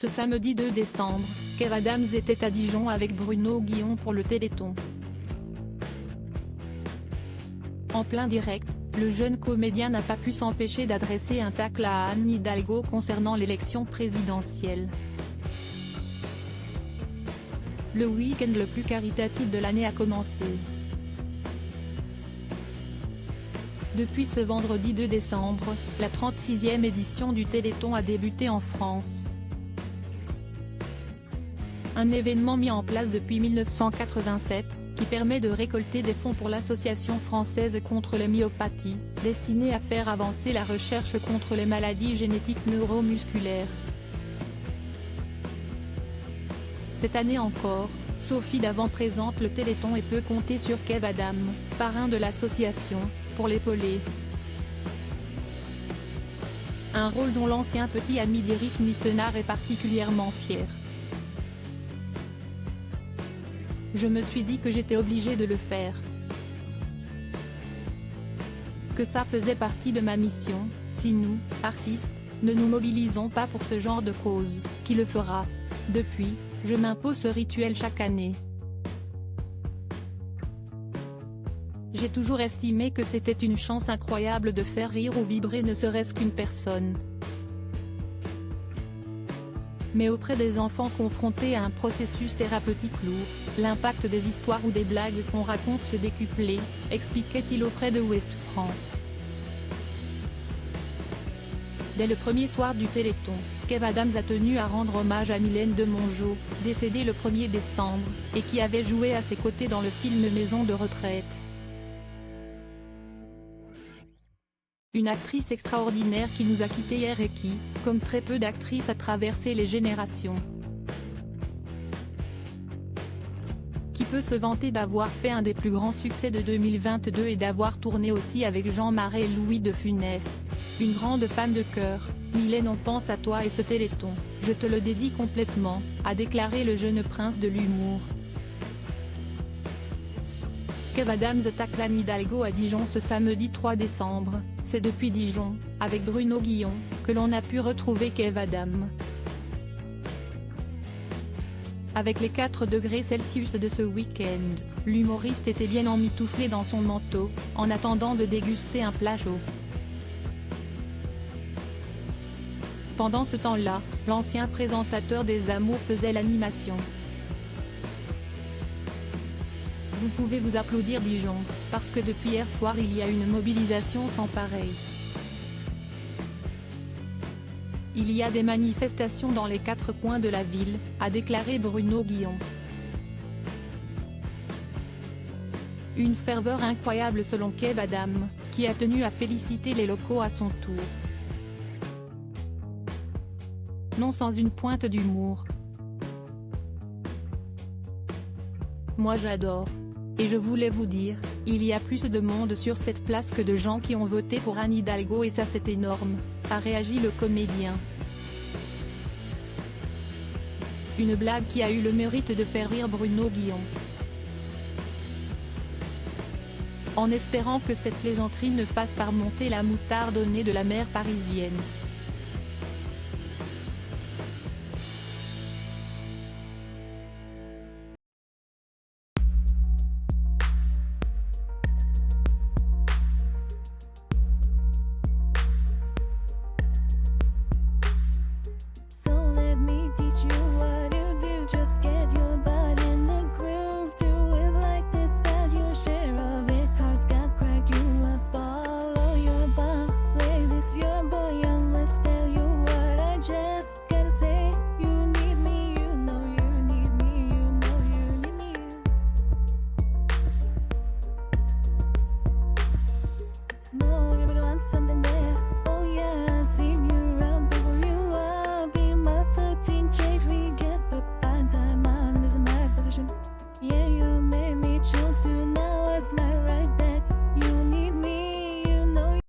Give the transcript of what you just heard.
Ce samedi 2 décembre, Kev Adams était à Dijon avec Bruno Guillon pour le Téléthon. En plein direct, le jeune comédien n'a pas pu s'empêcher d'adresser un tacle à Anne Hidalgo concernant l'élection présidentielle. Le week-end le plus caritatif de l'année a commencé. Depuis ce vendredi 2 décembre, la 36e édition du Téléthon a débuté en France. Un événement mis en place depuis 1987, qui permet de récolter des fonds pour l'Association française contre les myopathies, destinée à faire avancer la recherche contre les maladies génétiques neuromusculaires. Cette année encore, Sophie Davant présente le Téléthon et peut compter sur Kev Adams, parrain de l'association, pour l'épauler. Un rôle dont l'ancien petit ami d'Iris Mittenard est particulièrement fier. Je me suis dit que j'étais obligé de le faire. Que ça faisait partie de ma mission, si nous, artistes, ne nous mobilisons pas pour ce genre de cause, qui le fera? Depuis, je m'impose ce rituel chaque année. J'ai toujours estimé que c'était une chance incroyable de faire rire ou vibrer ne serait-ce qu'une personne. Mais auprès des enfants confrontés à un processus thérapeutique lourd, l'impact des histoires ou des blagues qu'on raconte se décuplait, expliquait-il auprès de Ouest France. Dès le premier soir du Téléthon, Kev Adams a tenu à rendre hommage à Mylène Demongeot, décédée le 1er décembre, et qui avait joué à ses côtés dans le film Maison de retraite. Une actrice extraordinaire qui nous a quittés hier et qui, comme très peu d'actrices, a traversé les générations. Qui peut se vanter d'avoir fait un des plus grands succès de 2022 et d'avoir tourné aussi avec Jean Marais et Louis de Funès. Une grande femme de cœur, Mylène, on pense à toi et ce Téléthon, je te le dédie complètement, a déclaré le jeune prince de l'humour. Kev Adams tacle Anne Hidalgo à Dijon ce samedi 3 décembre, c'est depuis Dijon, avec Bruno Guillon, que l'on a pu retrouver Kev Adams. Avec les 4 degrés Celsius de ce week-end, l'humoriste était bien emmitouflé dans son manteau, en attendant de déguster un plat chaud. Pendant ce temps-là, l'ancien présentateur des Amours faisait l'animation. Vous pouvez vous applaudir Dijon, parce que depuis hier soir il y a une mobilisation sans pareil. Il y a des manifestations dans les 4 coins de la ville, a déclaré Bruno Guillon. Une ferveur incroyable selon Kev Adams, qui a tenu à féliciter les locaux à son tour. Non sans une pointe d'humour. Moi j'adore. Et je voulais vous dire, il y a plus de monde sur cette place que de gens qui ont voté pour Anne Hidalgo et ça c'est énorme, a réagi le comédien. Une blague qui a eu le mérite de faire rire Bruno Guillon. En espérant que cette plaisanterie ne fasse pas remonter la moutarde au nez de la maire parisienne.